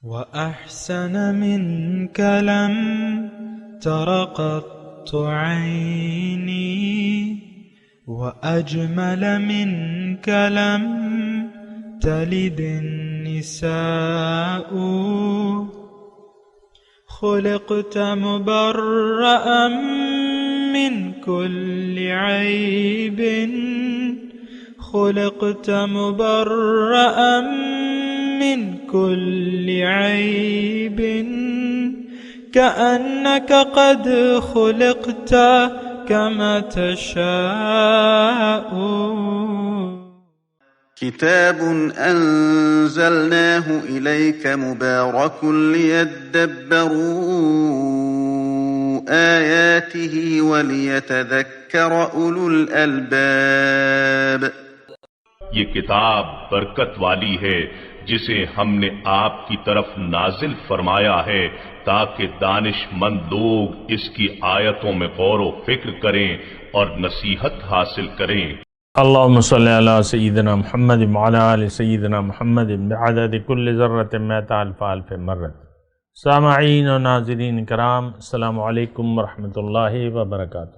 وأحسن منك لم تر قط عيني وأجمل منك لم تلد النساء خلقت مبرأ من كل عيب خلقت مبرأ من كل عيب كأنك قد خلقت كما تشاء. كتاب أنزلناه إليك مبارك ليدبروا آياته وليتذكر أولو الألباب. یہ کتاب برکت والی ہے جسے ہم نے آپ کی طرف نازل فرمایا ہے تاکہ دانش مند لوگ اس کی آیتوں میں غور و فکر کریں اور نصیحت حاصل کریں. اللہم صلی علی سیدنا محمد وعلی آل سیدنا محمد بعدد کل ذرۃ مئۃ الف الف مرۃ. سامعین و ناظرین کرام، السلام علیکم ورحمۃ اللہ وبرکاتہ.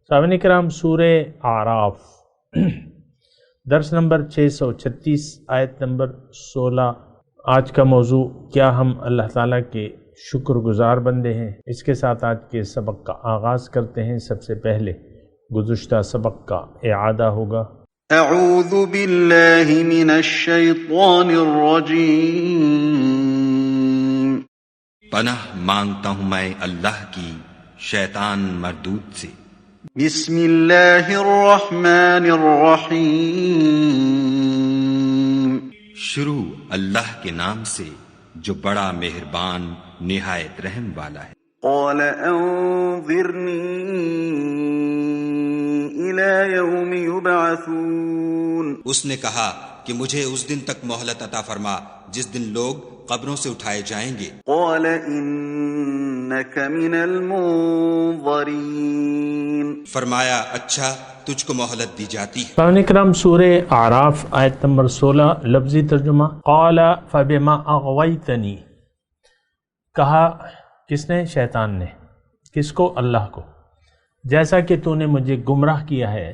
سامعین کرام، سورہ اعراف درس نمبر 636 آیت نمبر 16. آج کا موضوع، کیا ہم اللہ تعالیٰ کے شکر گزار بندے ہیں؟ اس کے ساتھ آج کے سبق کا آغاز کرتے ہیں. سب سے پہلے گزشتہ سبق کا اعادہ ہوگا. اعوذ باللہ من الشیطان الرجیم. پناہ مانگتا ہوں میں اللہ کی شیطان مردود سے. بسم اللہ الرحمن الرحیم. شروع اللہ کے نام سے جو بڑا مہربان نہایت رحم والا ہے. قال انظرنی الی یوم یبعثون. اس نے کہا کہ مجھے اس دن تک مہلت عطا فرما جس دن لوگ قبروں سے اٹھائے جائیں گے. قال انک من المنظرین. فرمایا اچھا تجھ کو مہلت دی جاتی ہے. سامعین کرام، سورہ اعراف آیت نمبر 16. لفظی ترجمہ، قال فبما اغویتنی. کہا کس نے؟ شیطان نے. کس کو؟ اللہ کو. جیسا کہ تو نے مجھے گمراہ کیا ہے،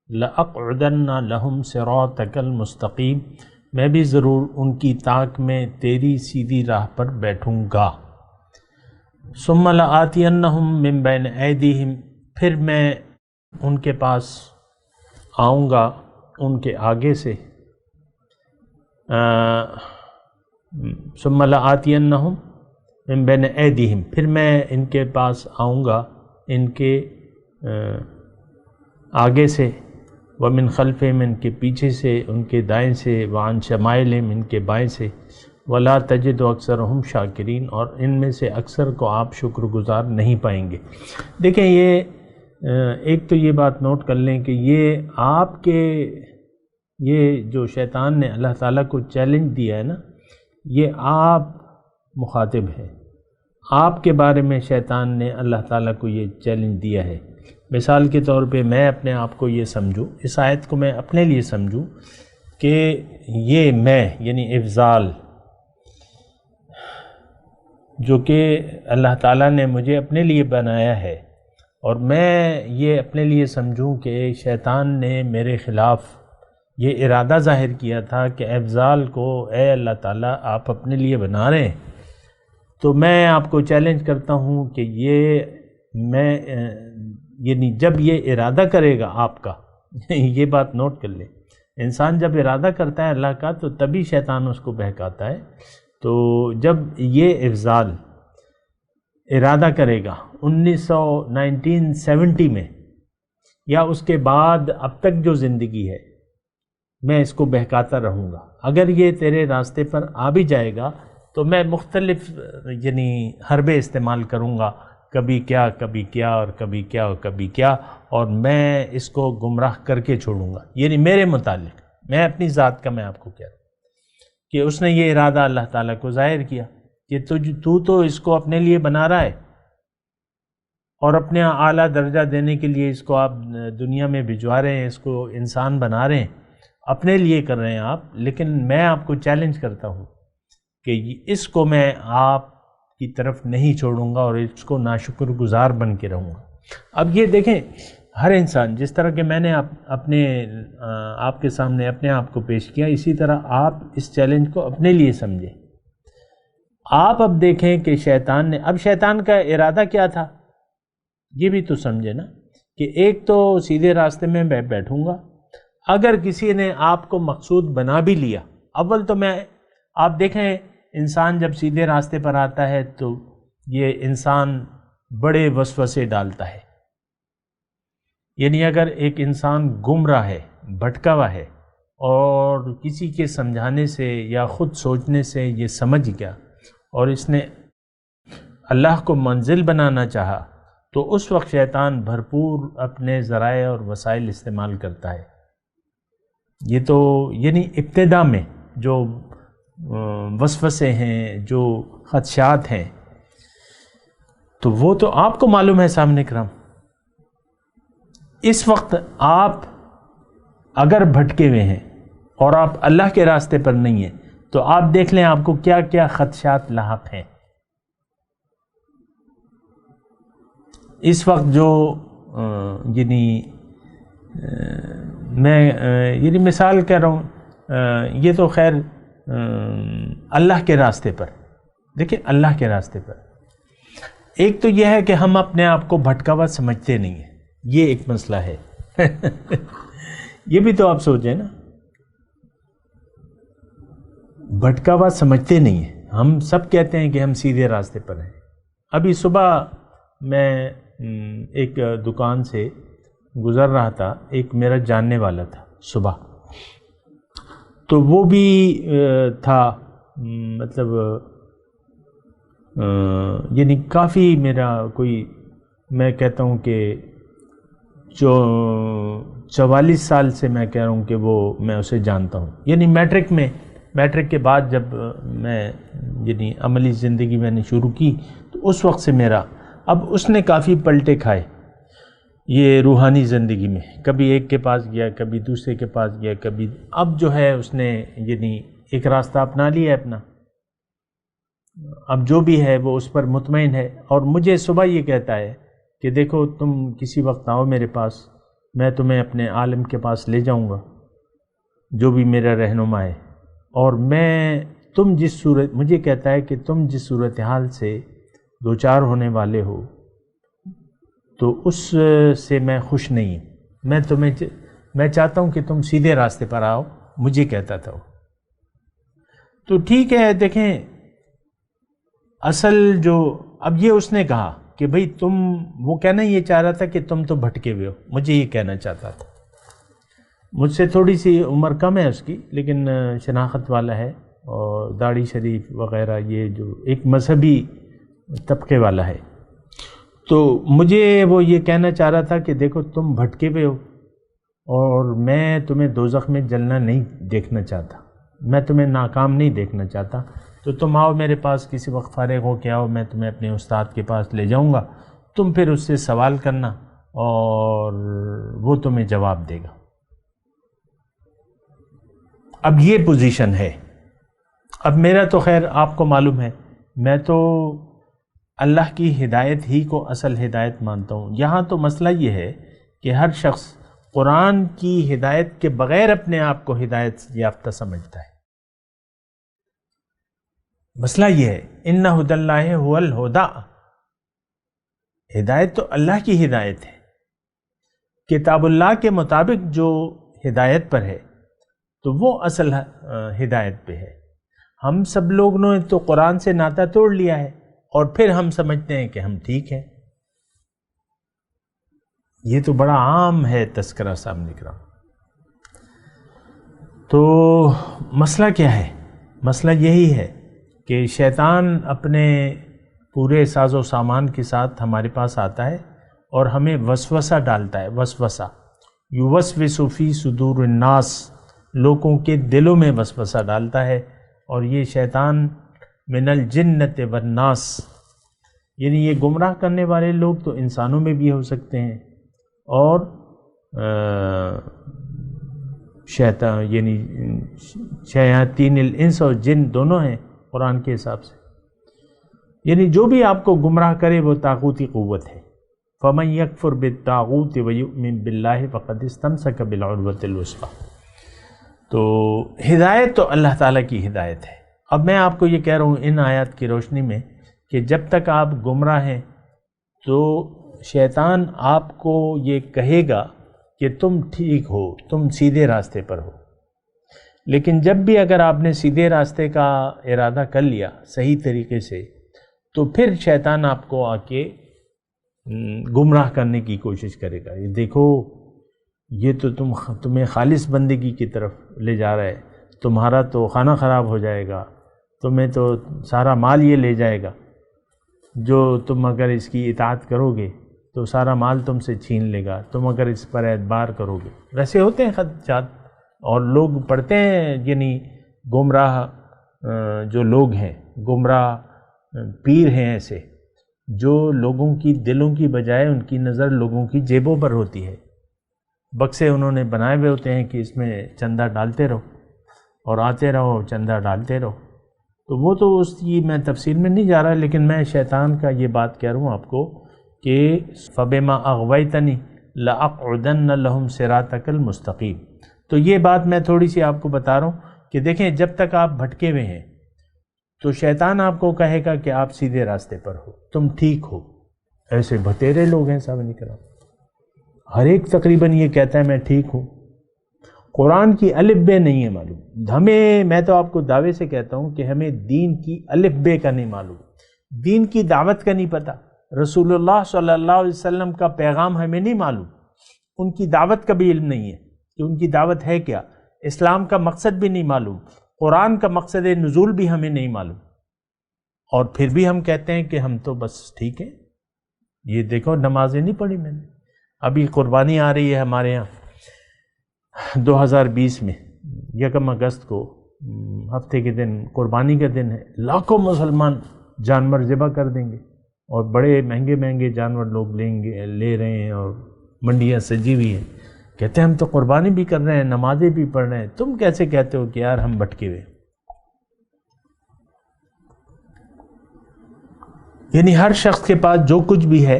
لَأَقْعُدَنَّ لَهُمْ صِرَاطَكَ الْمُسْتَقِيمَ، میں بھی ضرور ان کی طاق میں تیری سیدھی راہ پر بیٹھوں گا. ثُمَّ لَآتِيَنَّهُمْ مِنْ بَيْنِ أَيْدِيهِمْ، پھر میں ان کے پاس آؤں گا ان کے آگے سے. ثُمَّ لَآتِيَنَّهُمْ مِنْ بَيْنِ أَيْدِيهِمْ، پھر میں ان کے پاس آؤں گا ان کے آگے سے. وَمِنْ خَلْفِهِمْ، ان کے پیچھے سے، ان کے دائیں سے. وَعَنْ شَمَائِلِهِمْ، ان کے بائیں سے. وَلَا تَجِدُ أَكْثَرَهُمْ شَاكِرِينَ، اور ان میں سے اکثر کو آپ شکر گزار نہیں پائیں گے. دیکھیں، ایک تو یہ بات نوٹ کر لیں کہ یہ آپ کے، یہ جو شیطان نے اللہ تعالیٰ کو چیلنج دیا ہے نا، یہ آپ مخاطب ہیں. آپ کے بارے میں شیطان نے اللہ تعالیٰ کو یہ چیلنج دیا ہے. مثال کے طور پہ میں اپنے آپ کو یہ سمجھوں، اس آیت کو میں اپنے لیے سمجھوں کہ یہ میں یعنی افضال جو کہ اللہ تعالیٰ نے مجھے اپنے لیے بنایا ہے، اور میں یہ اپنے لیے سمجھوں کہ شیطان نے میرے خلاف یہ ارادہ ظاہر کیا تھا کہ افضال کو اے اللہ تعالیٰ آپ اپنے لیے بنا رہے ہیں. تو میں آپ کو چیلنج کرتا ہوں کہ یہ میں یعنی جب یہ ارادہ کرے گا آپ کا یہ بات نوٹ کر لیں، انسان جب ارادہ کرتا ہے اللہ کا تو تبھی شیطان اس کو بہکاتا ہے. تو جب یہ افضال ارادہ کرے گا 1970 میں یا اس کے بعد اب تک جو زندگی ہے، میں اس کو بہکاتا رہوں گا. اگر یہ تیرے راستے پر آ بھی جائے گا تو میں مختلف یعنی حربے استعمال کروں گا، کبھی کیا کبھی کیا اور کبھی کیا اور کبھی کیا، اور میں اس کو گمراہ کر کے چھوڑوں گا. یعنی میرے متعلق، میں اپنی ذات کا میں آپ کو کہہ رہا ہوں کہ اس نے یہ ارادہ اللہ تعالیٰ کو ظاہر کیا کہ تو اس کو اپنے لیے بنا رہا ہے، اور اپنے اعلیٰ درجہ دینے کے لیے اس کو آپ دنیا میں بھجوا رہے ہیں، اس کو انسان بنا رہے ہیں، اپنے لیے کر رہے ہیں آپ. لیکن میں آپ کو چیلنج کرتا ہوں کہ اس کو میں آپ کی طرف نہیں چھوڑوں گا اور اس کو ناشکر گزار بن کے رہوں گا۔ اب یہ دیکھیں، ہر انسان جس طرح کہ میں نے آپ کے سامنے اپنے آپ کو پیش کیا، اسی طرح آپ اس چیلنج کو اپنے لیے سمجھیں۔ آپ اب دیکھیں کہ شیطان کا ارادہ کیا تھا، یہ بھی تو سمجھے نا، کہ ایک تو سیدھے راستے میں میں بیٹھوں گا۔ اگر کسی نے آپ کو مقصود بنا بھی لیا، اول تو آپ دیکھیں انسان جب سیدھے راستے پر آتا ہے تو یہ انسان بڑے وسوسے ڈالتا ہے۔ یعنی اگر ایک انسان گمراہ ہے، بھٹکا ہوا ہے، اور کسی کے سمجھانے سے یا خود سوچنے سے یہ سمجھ گیا اور اس نے اللہ کو منزل بنانا چاہا، تو اس وقت شیطان بھرپور اپنے ذرائع اور وسائل استعمال کرتا ہے۔ یہ تو یعنی ابتدا میں جو وسوسے ہیں، جو خدشات ہیں، تو وہ تو آپ کو معلوم ہے سامنے کرام۔ اس وقت آپ اگر بھٹکے ہوئے ہیں اور آپ اللہ کے راستے پر نہیں ہیں، تو آپ دیکھ لیں آپ کو کیا کیا خدشات لاحق ہیں۔ اس وقت جو میں مثال کہہ رہا ہوں، یہ تو خیر اللہ کے راستے پر، دیکھیں اللہ کے راستے پر ایک تو یہ ہے کہ ہم اپنے آپ کو بھٹکا ہوا سمجھتے نہیں ہیں، یہ ایک مسئلہ ہے۔ یہ بھی تو آپ سوچیں نا، بھٹکا ہوا سمجھتے نہیں ہیں۔ ہم سب کہتے ہیں کہ ہم سیدھے راستے پر ہیں۔ ابھی صبح میں ایک دکان سے گزر رہا تھا، ایک میرا جاننے والا تھا صبح، تو وہ بھی تھا مطلب یعنی کافی میرا کوئی، میں کہتا ہوں کہ 44 سال سے میں کہہ رہا ہوں کہ میں اسے جانتا ہوں۔ یعنی میٹرک کے بعد جب میں یعنی عملی زندگی میں نے شروع کی تو اس وقت سے اب اس نے کافی پلٹے کھائے یہ روحانی زندگی میں، کبھی ایک کے پاس گیا، کبھی دوسرے کے پاس گیا، کبھی اب جو ہے اس نے یعنی ایک راستہ اپنا لیا ہے اپنا، اب جو بھی ہے وہ اس پر مطمئن ہے۔ اور مجھے صبح یہ کہتا ہے کہ دیکھو تم کسی وقت آؤ میرے پاس، میں تمہیں اپنے عالم کے پاس لے جاؤں گا جو بھی میرا رہنما ہے، اور مجھے کہتا ہے کہ تم جس صورتحال سے دوچار ہونے والے ہو تو اس سے میں خوش نہیں ہوں، میں چاہتا ہوں کہ تم سیدھے راستے پر آؤ، مجھے کہتا تھا وہ۔ تو ٹھیک ہے، دیکھیں اصل جو اب یہ اس نے کہا کہ بھئی وہ کہنا یہ چاہ رہا تھا کہ تم تو بھٹکے ہوئے ہو، مجھے یہ کہنا چاہتا تھا۔ مجھ سے تھوڑی سی عمر کم ہے اس کی، لیکن شناخت والا ہے اور داڑھی شریف وغیرہ، یہ جو ایک مذہبی طبقے والا ہے۔ تو مجھے وہ یہ کہنا چاہ رہا تھا کہ دیکھو تم بھٹکے ہوئے ہو اور میں تمہیں دوزخ میں جلنا نہیں دیکھنا چاہتا، میں تمہیں ناکام نہیں دیکھنا چاہتا، تو تم آؤ میرے پاس، کسی وقت فارغ ہو کے آؤ، میں تمہیں اپنے استاد کے پاس لے جاؤں گا، تم پھر اس سے سوال کرنا اور وہ تمہیں جواب دے گا۔ اب یہ پوزیشن ہے۔ اب میرا تو خیر آپ کو معلوم ہے، میں تو اللہ کی ہدایت ہی کو اصل ہدایت مانتا ہوں۔ یہاں تو مسئلہ یہ ہے کہ ہر شخص قرآن کی ہدایت کے بغیر اپنے آپ کو ہدایت یافتہ سمجھتا ہے۔ مسئلہ یہ ہے، ان ھدی اللہ ھو الھدی، ہدایت تو اللہ کی ہدایت ہے، کتاب اللہ کے مطابق جو ہدایت پر ہے تو وہ اصل ہدایت پہ ہے۔ ہم سب لوگوں نے تو قرآن سے ناطہ توڑ لیا ہے اور پھر ہم سمجھتے ہیں کہ ہم ٹھیک ہیں۔ یہ تو بڑا عام ہے تذکرہ سامنے کرام۔ تو مسئلہ کیا ہے؟ مسئلہ یہی ہے کہ شیطان اپنے پورے ساز و سامان کے ساتھ ہمارے پاس آتا ہے اور ہمیں وسوسہ ڈالتا ہے۔ وسوسہ یوسوس فی صدور الناس، لوگوں کے دلوں میں وسوسہ ڈالتا ہے، اور یہ شیطان من الجنت والناس، یعنی یہ گمراہ کرنے والے لوگ تو انسانوں میں بھی ہو سکتے ہیں اور شیطان یعنی شیاطین الانس اور جن دونوں ہیں، قرآن کے حساب سے، یعنی جو بھی آپ کو گمراہ کرے وہ طاغوتی قوت ہے۔ فَمَن يَكْفُرْ بِالطَّاغُوتِ وَيُؤْمِن بِاللَّهِ فَقَدِ اسْتَمْسَكَ بِالْعُرْوَةِ الْوُثْقَىٰ۔ تو ہدایت تو اللہ تعالیٰ کی ہدایت ہے۔ اب میں آپ کو یہ کہہ رہا ہوں ان آیات کی روشنی میں کہ جب تک آپ گمراہ ہیں تو شیطان آپ کو یہ کہے گا کہ تم ٹھیک ہو، تم سیدھے راستے پر ہو، لیکن جب بھی اگر آپ نے سیدھے راستے کا ارادہ کر لیا صحیح طریقے سے تو پھر شیطان آپ کو آ کے گمراہ کرنے کی کوشش کرے گا۔ یہ دیکھو یہ تو تمہیں خالص بندگی کی طرف لے جا رہا ہے، تمہارا تو کھانا خراب ہو جائے گا، تمہیں تو سارا مال یہ لے جائے گا، جو تم اگر اس کی اطاعت کرو گے تو سارا مال تم سے چھین لے گا، تم اگر اس پر اعتبار کرو گے۔ ویسے ہوتے ہیں خدشات اور لوگ پڑھتے ہیں، یعنی گمراہ جو لوگ ہیں، گمراہ پیر ہیں ایسے جو لوگوں کی دلوں کی بجائے ان کی نظر لوگوں کی جیبوں پر ہوتی ہے، بکسے انہوں نے بنائے ہوئے ہوتے ہیں کہ اس میں چندہ ڈالتے رہو اور آتے رہو، چندہ ڈالتے رہو۔ تو وہ تو اس کی میں تفصیل میں نہیں جا رہا، لیکن میں شیطان کا یہ بات کہہ رہا ہوں آپ کو کہ فَبِمَا أَغْوَيْتَنِي لَأَقْعُدَنَّ لَهُمْ صِرَاطَكَ الْمُسْتَقِيمَ۔ تو یہ بات میں تھوڑی سی آپ کو بتا رہا ہوں کہ دیکھیں جب تک آپ بھٹکے ہوئے ہیں تو شیطان آپ کو کہے گا کہ آپ سیدھے راستے پر ہو، تم ٹھیک ہو۔ ایسے بتیرے لوگ ہیں صاحب نہیں کرام، ہر ایک تقریباً یہ کہتا ہے میں ٹھیک ہوں۔ قرآن کی الف بے نہیں ہے معلوم میں تو آپ کو دعوے سے کہتا ہوں کہ ہمیں دین کی الف بے کا نہیں معلوم، دین کی دعوت کا نہیں پتہ، رسول اللہ صلی اللہ علیہ وسلم کا پیغام ہمیں نہیں معلوم، ان کی دعوت کا بھی علم نہیں ہے کہ ان کی دعوت ہے کیا، اسلام کا مقصد بھی نہیں معلوم، قرآن کا مقصد نزول بھی ہمیں نہیں معلوم، اور پھر بھی ہم کہتے ہیں کہ ہم تو بس ٹھیک ہیں۔ یہ دیکھو نمازیں نہیں پڑھی میں نے، ابھی قربانی آ رہی ہے ہمارے ہاں 2020 میں 1 اگست کو، ہفتے کے دن قربانی کا دن ہے، لاکھوں مسلمان جانور ذبح کر دیں گے اور بڑے مہنگے مہنگے جانور لوگ لے رہے ہیں اور منڈیاں سجی ہوئی ہیں، کہتے ہیں ہم تو قربانی بھی کر رہے ہیں، نمازیں بھی پڑھ رہے ہیں، تم کیسے کہتے ہو کہ یار ہم بھٹکے ہوئے؟ یعنی ہر شخص کے پاس جو کچھ بھی ہے،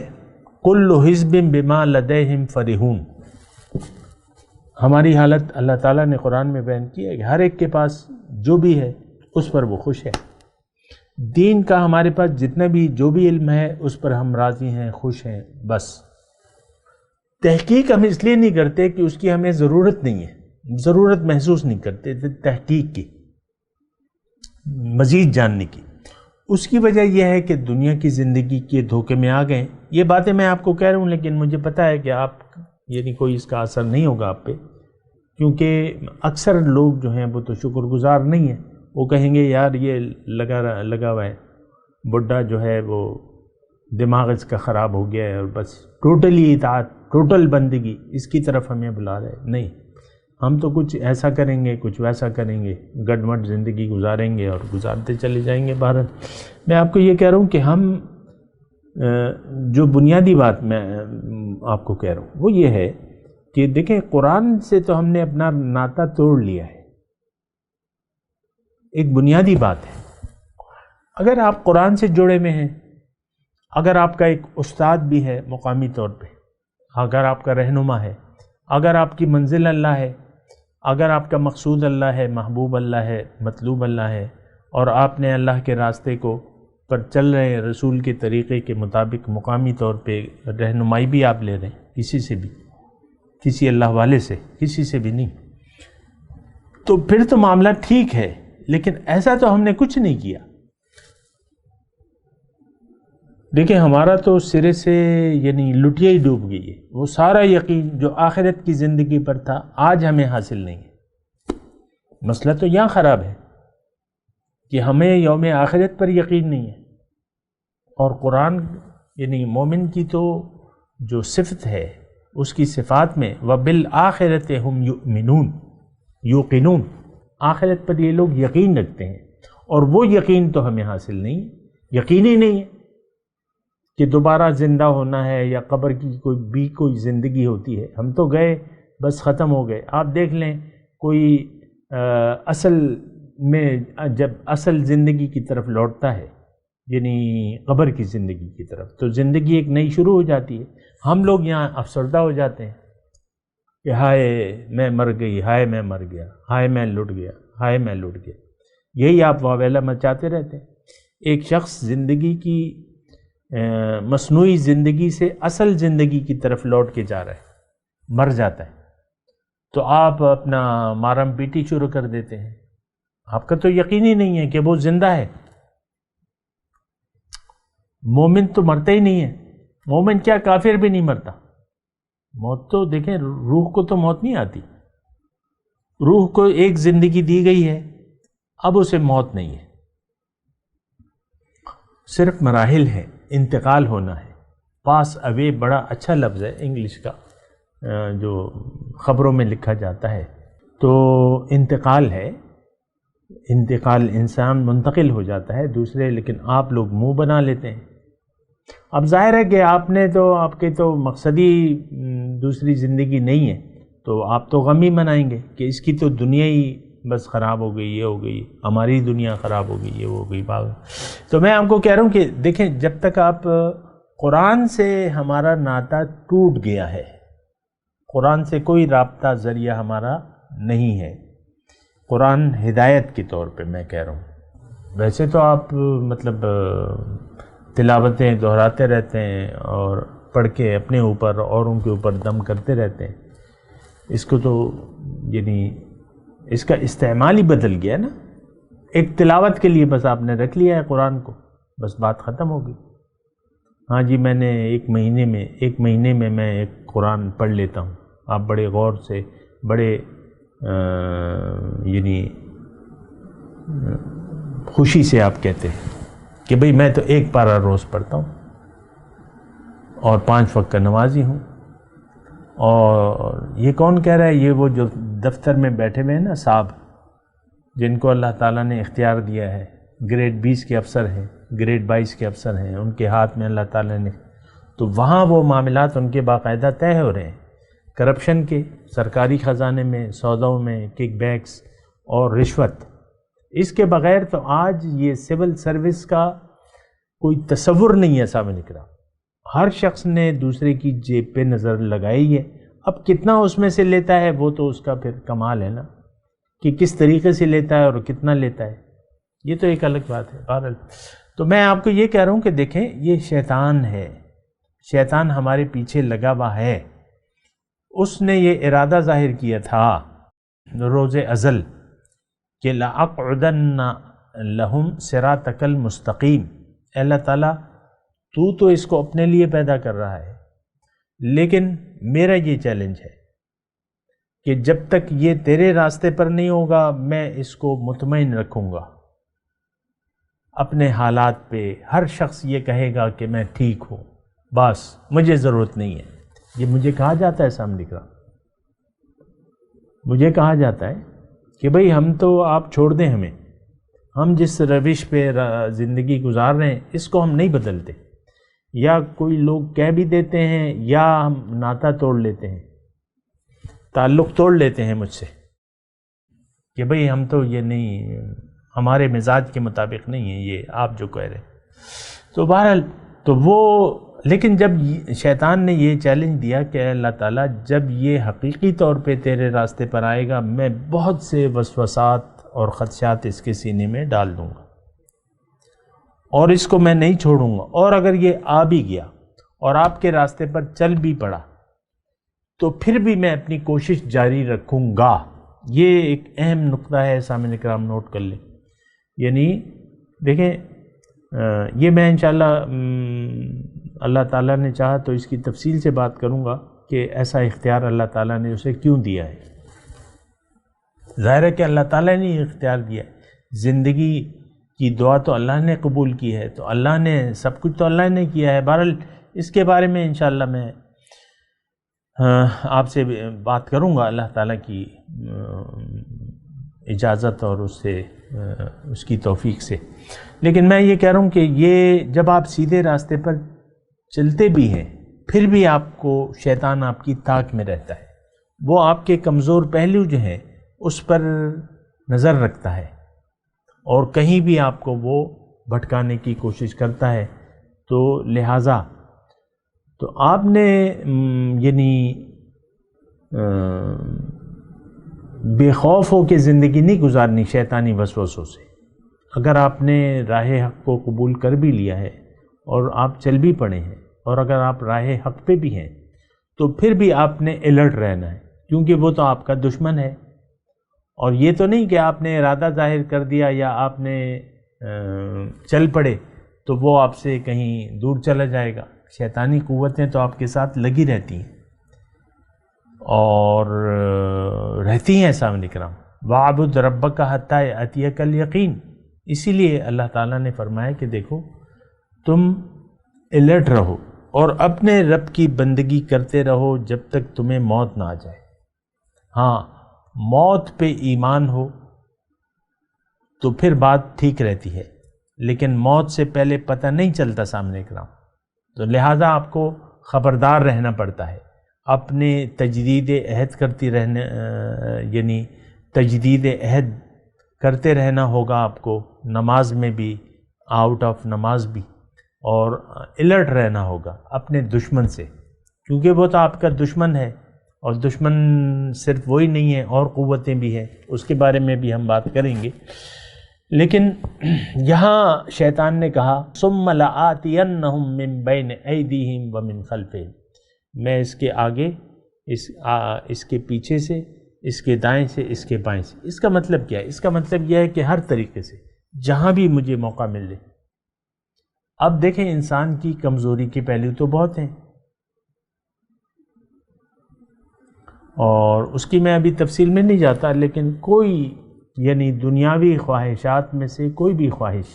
کل حزب بما لدیہم فرحون، ہماری حالت اللہ تعالیٰ نے قرآن میں بیان کی ہے کہ ہر ایک کے پاس جو بھی ہے اس پر وہ خوش ہے۔ دین کا ہمارے پاس جتنا بھی جو بھی علم ہے اس پر ہم راضی ہیں، خوش ہیں، بس تحقیق ہم اس لیے نہیں کرتے کہ اس کی ہمیں ضرورت نہیں ہے، ضرورت محسوس نہیں کرتے تحقیق کی، مزید جاننے کی۔ اس کی وجہ یہ ہے کہ دنیا کی زندگی کے دھوکے میں آ گئے۔ یہ باتیں میں آپ کو کہہ رہا ہوں لیکن مجھے پتہ ہے کہ آپ یعنی کوئی اس کا اثر نہیں ہوگا آپ پہ، کیونکہ اکثر لوگ جو ہیں وہ تو شکر گزار نہیں ہیں، وہ کہیں گے یار یہ لگا ہوا ہے بڈھا جو ہے وہ دماغ اس کا خراب ہو گیا ہے اور بس ٹوٹلی اطاعت، ٹوٹل بندگی اس کی طرف ہمیں بلا رہے ہیں۔ نہیں، ہم تو کچھ ایسا کریں گے، کچھ ویسا کریں گے، گڈمٹ زندگی گزاریں گے اور گزارتے چلے جائیں گے۔ بہرحال میں آپ کو یہ کہہ رہا ہوں کہ ہم جو بنیادی بات میں آپ کو کہہ رہا ہوں وہ یہ ہے کہ دیکھیں قرآن سے تو ہم نے اپنا ناطہ توڑ لیا ہے، ایک بنیادی بات ہے۔ اگر آپ قرآن سے جڑے ہوئے ہیں، اگر آپ کا ایک استاد بھی ہے مقامی طور پہ، اگر آپ کا رہنما ہے، اگر آپ کی منزل اللہ ہے، اگر آپ کا مقصود اللہ ہے، محبوب اللہ ہے، مطلوب اللہ ہے، اور آپ نے اللہ کے راستے کو پر چل رہے ہیں، رسول کے طریقے کے مطابق مقامی طور پہ رہنمائی بھی آپ لے رہے ہیں، کسی سے بھی، کسی اللہ والے سے، کسی سے بھی نہیں، تو پھر تو معاملہ ٹھیک ہے۔ لیکن ایسا تو ہم نے کچھ نہیں کیا۔ دیکھیں ہمارا تو سرے سے یعنی لٹیا ہی ڈوب گئی ہے، وہ سارا یقین جو آخرت کی زندگی پر تھا آج ہمیں حاصل نہیں ہے۔ مسئلہ تو یہاں خراب ہے کہ ہمیں یوم آخرت پر یقین نہیں ہے، اور قرآن یعنی مومن کی تو جو صفت ہے اس کی صفات میں وَبِالْآخِرَةِ هُمْ يُؤْمِنُونَ یوقنون، آخرت پر یہ لوگ یقین رکھتے ہیں، اور وہ یقین تو ہمیں حاصل نہیں، یقین ہی نہیں ہے کہ دوبارہ زندہ ہونا ہے یا قبر کی کوئی زندگی ہوتی ہے۔ ہم تو گئے بس ختم ہو گئے۔ آپ دیکھ لیں کوئی اصل میں جب اصل زندگی کی طرف لوٹتا ہے، یعنی قبر کی زندگی کی طرف، تو زندگی ایک نئی شروع ہو جاتی ہے۔ ہم لوگ یہاں افسردہ ہو جاتے ہیں کہ ہائے میں مر گئی، ہائے میں مر گیا، ہائے میں لٹ گیا، ہائے میں لٹ گیا، یہی آپ واویلا مچاتے رہتے ہیں۔ ایک شخص زندگی کی مصنوعی زندگی سے اصل زندگی کی طرف لوٹ کے جا رہا ہے، مر جاتا ہے، تو آپ اپنا مارم پیٹی شروع کر دیتے ہیں۔ آپ کا تو یقین ہی نہیں ہے کہ وہ زندہ ہے۔ مومن تو مرتا ہی نہیں ہے، مومن کیا کافر بھی نہیں مرتا۔ موت تو دیکھیں، روح کو تو موت نہیں آتی، روح کو ایک زندگی دی گئی ہے، اب اسے موت نہیں ہے، صرف مراحل ہے، انتقال ہونا ہے۔ پاس اوے بڑا اچھا لفظ ہے انگلش کا جو خبروں میں لکھا جاتا ہے، تو انتقال ہے، انتقال، انسان منتقل ہو جاتا ہے دوسرے، لیکن آپ لوگ منہ بنا لیتے ہیں۔ اب ظاہر ہے کہ آپ نے تو، آپ کے تو مقصدی دوسری زندگی نہیں ہے، تو آپ تو غم ہی منائیں گے کہ اس کی تو دنیا ہی بس خراب ہو گئی، یہ ہو گئی، ہماری دنیا خراب ہو گئی، یہ ہو گئی باغ۔ تو میں آپ کو کہہ رہا ہوں کہ دیکھیں، جب تک آپ، قرآن سے ہمارا ناطہ ٹوٹ گیا ہے، قرآن سے کوئی رابطہ ذریعہ ہمارا نہیں ہے۔ قرآن ہدایت کے طور پہ میں کہہ رہا ہوں، ویسے تو آپ مطلب تلاوتیں دہراتے رہتے ہیں اور پڑھ کے اپنے اوپر اوروں کے اوپر دم کرتے رہتے ہیں، اس کو تو یعنی اس کا استعمال ہی بدل گیا نا۔ ایک تلاوت کے لیے بس آپ نے رکھ لیا ہے قرآن کو، بس بات ختم ہو گئی۔ ہاں جی، میں نے ایک مہینے میں میں ایک قرآن پڑھ لیتا ہوں، آپ بڑے غور سے، بڑے یعنی خوشی سے آپ کہتے ہیں کہ بھئی میں تو ایک پارہ روز پڑھتا ہوں اور 5 وقت کا نمازی ہوں۔ اور یہ کون کہہ رہا ہے؟ یہ وہ جو دفتر میں بیٹھے ہوئے ہیں نا صاحب، جن کو اللہ تعالیٰ نے اختیار دیا ہے، گریڈ 20 کے افسر ہیں، گریڈ 22 کے افسر ہیں، ان کے ہاتھ میں اللہ تعالیٰ نے، تو وہاں وہ معاملات ان کے باقاعدہ طے ہو رہے ہیں، کرپشن کے، سرکاری خزانے میں، سودوں میں، کک بیکس اور رشوت۔ اس کے بغیر تو آج یہ سول سروس کا کوئی تصور نہیں ہے صاحب اکرام۔ ہر شخص نے دوسرے کی جیب پہ نظر لگائی ہے، اب کتنا اس میں سے لیتا ہے وہ تو اس کا پھر کمال ہے نا، کہ کس طریقے سے لیتا ہے اور کتنا لیتا ہے، یہ تو ایک الگ بات ہے۔ بہرحال تو میں آپ کو یہ کہہ رہا ہوں کہ دیکھیں، یہ شیطان ہے، شیطان ہمارے پیچھے لگا ہوا ہے۔ اس نے یہ ارادہ ظاہر کیا تھا روز ازل کہ لَأَقْعُدَنَّ لَهُمْ صِرَاطَكَ الْمُسْتَقِيمَ، اے اللہ تعالیٰ تو اس کو اپنے لیے پیدا کر رہا ہے، لیکن میرا یہ چیلنج ہے کہ جب تک یہ تیرے راستے پر نہیں ہوگا میں اس کو مطمئن رکھوں گا اپنے حالات پہ۔ ہر شخص یہ کہے گا کہ میں ٹھیک ہوں، بس مجھے ضرورت نہیں ہے۔ یہ مجھے کہا جاتا ہے سامنے کا، مجھے کہا جاتا ہے کہ بھئی ہم تو آپ چھوڑ دیں ہمیں، ہم جس روش پہ زندگی گزار رہے ہیں اس کو ہم نہیں بدلتے، یا کوئی لوگ کہہ بھی دیتے ہیں یا ہم ناطہ توڑ لیتے ہیں، تعلق توڑ لیتے ہیں مجھ سے کہ بھئی ہم تو یہ نہیں، ہمارے مزاج کے مطابق نہیں ہے یہ آپ جو کہہ رہے ہیں۔ تو بہرحال تو وہ، لیکن جب شیطان نے یہ چیلنج دیا کہ اللہ تعالیٰ جب یہ حقیقی طور پہ تیرے راستے پر آئے گا میں بہت سے وسوسات اور خدشات اس کے سینے میں ڈال دوں گا اور اس کو میں نہیں چھوڑوں گا، اور اگر یہ آ بھی گیا اور آپ کے راستے پر چل بھی پڑا تو پھر بھی میں اپنی کوشش جاری رکھوں گا۔ یہ ایک اہم نقطہ ہے، سامعین کرام نوٹ کر لیں۔ یعنی دیکھیں، یہ میں انشاءاللہ اللہ تعالیٰ نے چاہا تو اس کی تفصیل سے بات کروں گا کہ ایسا اختیار اللہ تعالیٰ نے اسے کیوں دیا ہے۔ ظاہر ہے کہ اللہ تعالیٰ نے یہ اختیار دیا ہے، زندگی کی دعا تو اللہ نے قبول کی ہے، تو اللہ نے سب کچھ تو اللہ نے کیا ہے۔ بہرحال اس کے بارے میں انشاءاللہ میں آپ سے بات کروں گا اللہ تعالیٰ کی اجازت اور اس کی توفیق سے۔ لیکن میں یہ کہہ رہا ہوں کہ یہ جب آپ سیدھے راستے پر چلتے بھی ہیں پھر بھی آپ کو شیطان آپ کی طاق میں رہتا ہے، وہ آپ کے کمزور پہلو جو ہیں اس پر نظر رکھتا ہے اور کہیں بھی آپ کو وہ بھٹکانے کی کوشش کرتا ہے. تو لہٰذا تو آپ نے یعنی بے خوف ہو کے زندگی نہیں گزارنی شیطانی وسوسوں سے. اگر آپ نے راہ حق کو قبول کر بھی لیا ہے اور آپ چل بھی پڑے ہیں اور اگر آپ راہ حق پہ بھی ہیں تو پھر بھی آپ نے الرٹ رہنا ہے، کیونکہ وہ تو آپ کا دشمن ہے. اور یہ تو نہیں کہ آپ نے ارادہ ظاہر کر دیا یا آپ نے چل پڑے تو وہ آپ سے کہیں دور چلا جائے گا. شیطانی قوتیں تو آپ کے ساتھ لگی رہتی ہیں اور رہتی ہیں. سامنے کرام وَعْبُدْ رَبَّكَ حَتَّى يَأْتِيَكَ الْيَقِينُ. اسی لیے اللہ تعالیٰ نے فرمایا کہ دیکھو تم الرٹ رہو اور اپنے رب کی بندگی کرتے رہو جب تک تمہیں موت نہ آ جائے. ہاں موت پہ ایمان ہو تو پھر بات ٹھیک رہتی ہے، لیکن موت سے پہلے پتہ نہیں چلتا سامنے کرام. تو لہٰذا آپ کو خبردار رہنا پڑتا ہے، اپنے تجدید عہد کرتی رہنے یعنی تجدید عہد کرتے رہنا ہوگا آپ کو، نماز میں بھی، آؤٹ آف نماز بھی، اور الرٹ رہنا ہوگا اپنے دشمن سے، کیونکہ وہ تو آپ کا دشمن ہے. اور دشمن صرف وہی نہیں ہے، اور قوتیں بھی ہیں، اس کے بارے میں بھی ہم بات کریں گے. لیکن یہاں شیطان نے کہا ثُمَّ لَآتِيَنَّهُم مِّن بَيْنِ أَيْدِيهِمْ وَمِن خَلْفِهِمْ. میں اس کے آگے، اس کے پیچھے سے، اس کے دائیں سے، اس کے بائیں سے. اس کا مطلب کیا ہے؟ اس کا مطلب یہ ہے کہ ہر طریقے سے جہاں بھی مجھے موقع مل جائے. اب دیکھیں انسان کی کمزوری کے پہلو تو بہت ہیں اور اس کی میں ابھی تفصیل میں نہیں جاتا، لیکن کوئی یعنی دنیاوی خواہشات میں سے کوئی بھی خواہش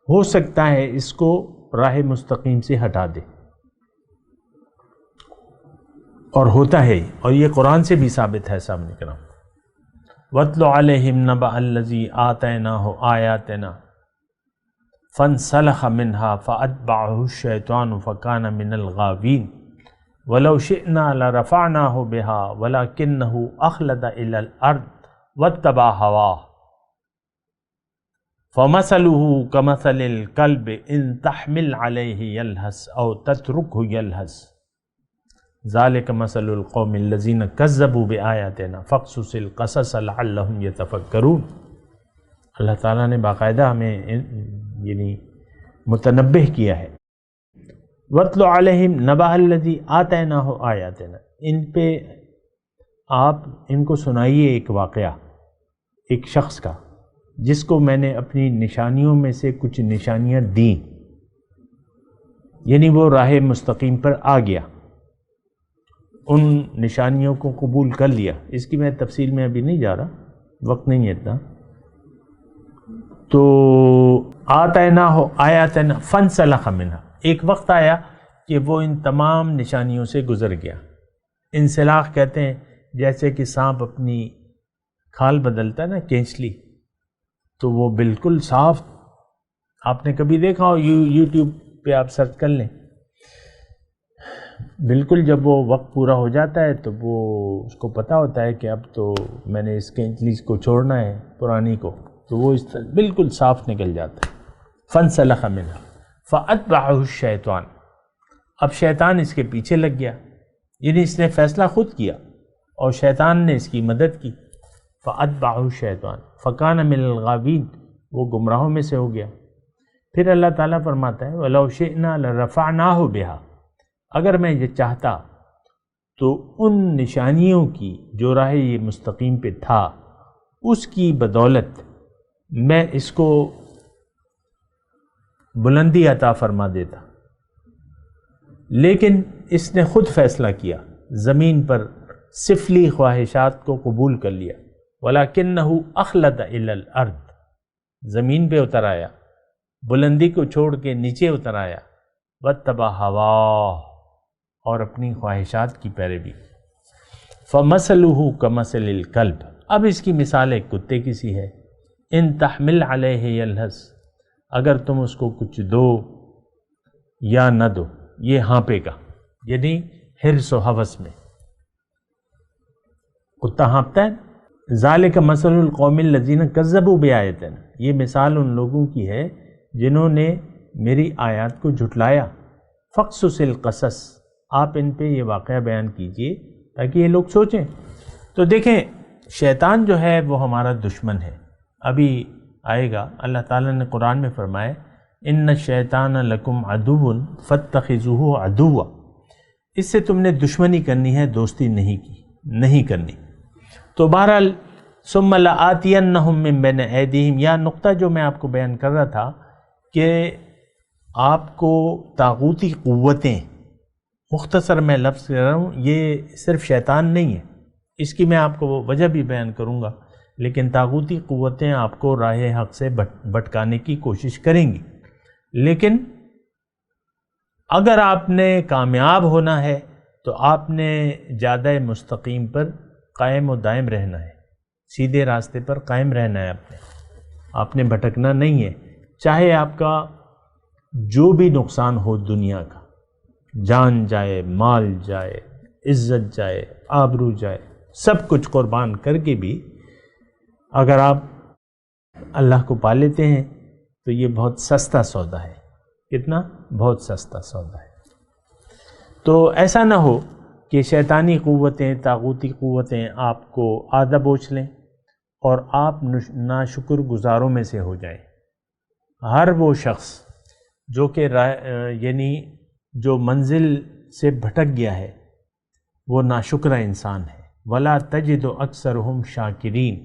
ہو سکتا ہے اس کو راہ مستقیم سے ہٹا دے، اور ہوتا ہے، اور یہ قرآن سے بھی ثابت ہے. سامنے کرام وَاتْلُ عَلَيْهِمْ نَبَأَ الَّذِي آتَيْنَاهُ آيَاتِنَا فَانْسَلَخَ مِنْهَا فَأَتْبَعَهُ الشَّيْطَانُ فَكَانَ مِنَ الْغَاوِينَ وَلَوْ شِئْنَا لَرَفَعْنَاهُ بِهَا وَلَكِنَّهُ أَخْلَدَ إِلَى الْأَرْضِ وَاتَّبَعَ هَوَاهُ فَمَثَلُهُ كَمَثَلِ الْكَلْبِ إِن تَحْمِلْ عَلَيْهِ يَلْهَثْ أَوْ تَتْرُكْهُ يَلْهَثْ ذَلِكَ مَثَلُ الْقَوْمِ الَّذِينَ كَذَّبُوا بِآيَاتِنَا فَاقْصُصِ الْقَصَصَ لَعَلَّهُمْ يَتَفَكَّرُونَ. اللہ تعالیٰ نے باقاعدہ ہمیں یعنی متنبہ کیا ہے. وَاتْلُ عَلَيْهِمْ نَبَأَ الَّذِي آتَيْنَاهُ آيَاتِنَا. ان پہ آپ ان کو سنائیے ایک واقعہ، ایک شخص کا جس کو میں نے اپنی نشانیوں میں سے کچھ نشانیاں دیں، یعنی وہ راہ مستقیم پر آ گیا، ان نشانیوں کو قبول کر لیا. اس کی میں تفصیل میں ابھی نہیں جا رہا، وقت نہیں ہے اتنا. تو آتیناہ آیاتنا فانسلخ منہا، ایک وقت آیا کہ وہ ان تمام نشانیوں سے گزر گیا. انسلاخ کہتے ہیں جیسے کہ سانپ اپنی کھال بدلتا ہے نا، کینچلی، تو وہ بالکل صاف. آپ نے کبھی دیکھا ہو، یوٹیوب پہ آپ سرچ کر لیں، بالکل جب وہ وقت پورا ہو جاتا ہے تو وہ اس کو پتہ ہوتا ہے کہ اب تو میں نے اس کینچلی کو چھوڑنا ہے پرانی کو، تو وہ اس طرح بالکل صاف نکل جاتا ہے. فانسلخ منہا فأتبعہ الشیطان. اب شیطان اس کے پیچھے لگ گیا، یعنی اس نے فیصلہ خود کیا اور شیطان نے اس کی مدد کی. فأتبعہ الشیطان فکان من الغاوین، وہ گمراہوں میں سے ہو گیا. پھر اللہ تعالیٰ فرماتا ہے وَلَوْ شِئْنَا لَرَفَعْنَاهُ بِهَا، اگر میں یہ چاہتا تو ان نشانیوں کی جو راہ یہ مستقیم پہ تھا اس کی بدولت میں اس کو بلندی عطا فرما دیتا، لیکن اس نے خود فیصلہ کیا، زمین پر سفلی خواہشات کو قبول کر لیا. وَلَكِنَّهُ أَخْلَدَ إِلَى الْأَرْضِ، زمین پہ اتر آیا، بلندی کو چھوڑ کے نیچے اتر آیا. وَاتَّبَعَ هَوَاهُ، اور اپنی خواہشات کی پیروی. فَمَثَلُهُ كَمَثَلِ الْكَلْبِ، اب اس کی مثال ایک کتے کی سی ہے. إِن تَحْمِلْ عَلَيْهِ يَلْهَثْ، اگر تم اس کو کچھ دو یا نہ دو، یہ ہانپے گا، یعنی حرص و حوث میں. کتا ہانپتا ہے، ذالک مثل القوم الذین کذبوا بآیاتنا، یہ مثال ان لوگوں کی ہے جنہوں نے میری آیات کو جھٹلایا۔ فقصص القصص، آپ ان پہ یہ واقعہ بیان کیجئے تاکہ یہ لوگ سوچیں۔ تو دیکھیں شیطان جو ہے وہ ہمارا دشمن ہے، ابھی آئے گا۔ اللہ تعالیٰ نے قرآن میں فرمایا ان الشیطان لکم عدو فاتخذوہ عدوا، اس سے تم نے دشمنی کرنی ہے، دوستی نہیں کرنی۔ تو بہرحال ثم لآتینہم من بین ایدیہم، یا نقطہ جو میں آپ کو بیان کر رہا تھا کہ آپ کو طاغوتی قوتیں، مختصر میں لفظ کر رہا ہوں، یہ صرف شیطان نہیں ہے، اس کی میں آپ کو وجہ بھی بیان کروں گا، لیکن طاغوتی قوتیں آپ کو راہ حق سے بھٹکانے کی کوشش کریں گی۔ لیکن اگر آپ نے کامیاب ہونا ہے تو آپ نے جادہ مستقیم پر قائم و دائم رہنا ہے، سیدھے راستے پر قائم رہنا ہے، آپ نے بھٹکنا نہیں ہے، چاہے آپ کا جو بھی نقصان ہو دنیا کا، جان جائے، مال جائے، عزت جائے، آبرو جائے، سب کچھ قربان کر کے بھی اگر آپ اللہ کو پا لیتے ہیں تو یہ بہت سستا سودا ہے۔ کتنا؟ بہت سستا سودا ہے۔ تو ایسا نہ ہو کہ شیطانی قوتیں، طاغوتی قوتیں آپ کو آدھا بوچھ لیں اور آپ ناشکر گزاروں میں سے ہو جائیں۔ ہر وہ شخص جو کہ یعنی جو منزل سے بھٹک گیا ہے وہ ناشکرہ انسان ہے۔ وَلَا تَجِدُ أَكْثَرُهُمْ شَاكِرِينَ،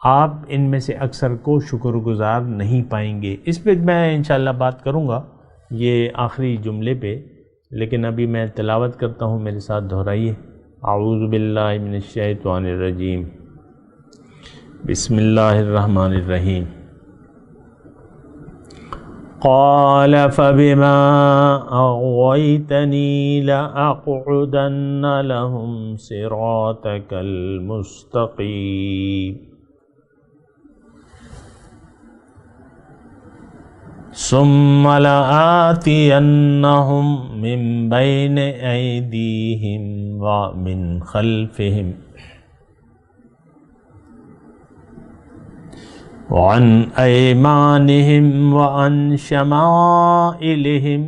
آپ ان میں سے اکثر کو شکر گزار نہیں پائیں گے۔ اس پہ میں انشاءاللہ بات کروں گا، یہ آخری جملے پہ، لیکن ابھی میں تلاوت کرتا ہوں، میرے ساتھ دہرائیے۔ اعوذ باللہ من الشیطان الرجیم، بسم اللہ الرحمن الرحیم۔ قال فبما اغويتني لأقعدن لهم صراطك المستقيم ثم لآتينهم من بين أيديهم ومن خلفهم وعن أيمانهم وعن شمائلهم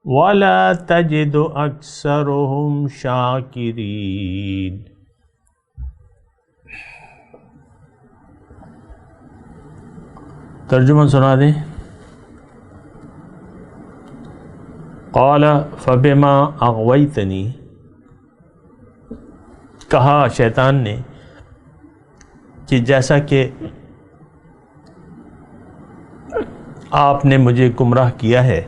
ولا تجد أكثرهم شاكرين۔ ترجمہ سنا دیں۔ قال فبما اغویتنی، کہا شیطان نے کہ جیسا کہ آپ نے مجھے گمراہ کیا ہے،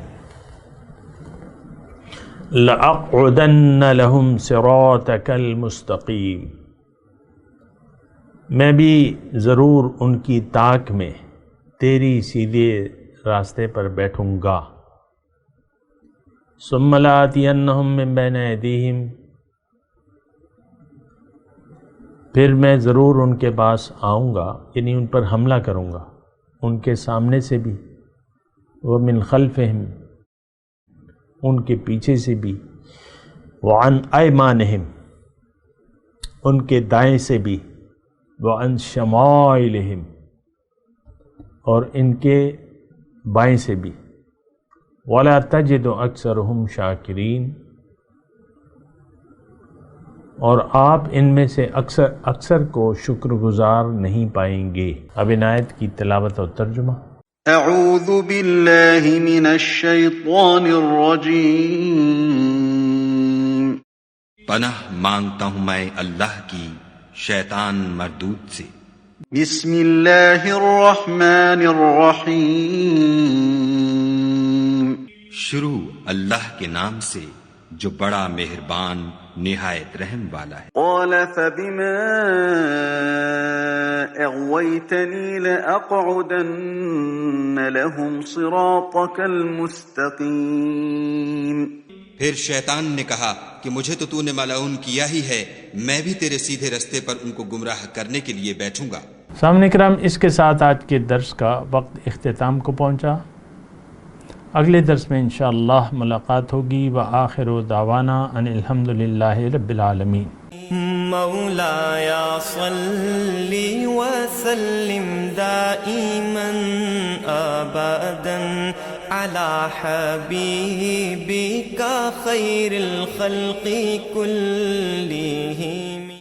لَأَقْعُدَنَّ لَهُمْ صِرَاطَكَ الْمُسْتَقِيمِ، میں بھی ضرور ان کی طاق میں تیری سیدھے راستے پر بیٹھوں گا۔ ثُمَّ لَآتِيَنَّهُم مِّن بَيْنِ أَيْدِيهِمْ، پھر میں ضرور ان کے پاس آؤں گا، یعنی ان پر حملہ کروں گا، ان کے سامنے سے بھی، وَمِنْ خَلْفِهِمْ، ان کے پیچھے سے بھی، وَعَنْ أَيْمَانِهِمْ، ان کے دائیں سے بھی، وَعَنْ شَمَائِلِهِمْ، اور ان کے بائیں سے بھی، وَلَا تَجِدُ أَكْثَرُهُمْ شَاكِرِينَ، اور آپ ان میں سے اکثر کو شکر گزار نہیں پائیں گے۔ اب ان آیت کی تلاوت اور ترجمہ۔ اعوذ باللہ من الشیطان الرجیم، پناہ مانگتا ہوں میں اللہ کی شیطان مردود سے۔ بسم اللہ الرحمن الرحیم، شروع اللہ کے نام سے جو بڑا مہربان نہایت رحم والا ہے۔ قال فبما اغويتني لأقعدن لهم صراطك المستقيم، پھر شیطان نے کہا کہ مجھے تو نے ملعون کیا ہی ہے، میں بھی تیرے سیدھے رستے پر ان کو گمراہ کرنے کے لیے بیٹھوں گا۔ سامعین کرام، اس کے ساتھ آج کے درس کا وقت اختتام کو پہنچا۔ اگلے درس میں انشاءاللہ ملاقات ہوگی. وآخر دعوانا ان الحمدللہ رب العالمین. مولاي صل وسلم دائما أبدا على حبيبك خير الخلق كلهم.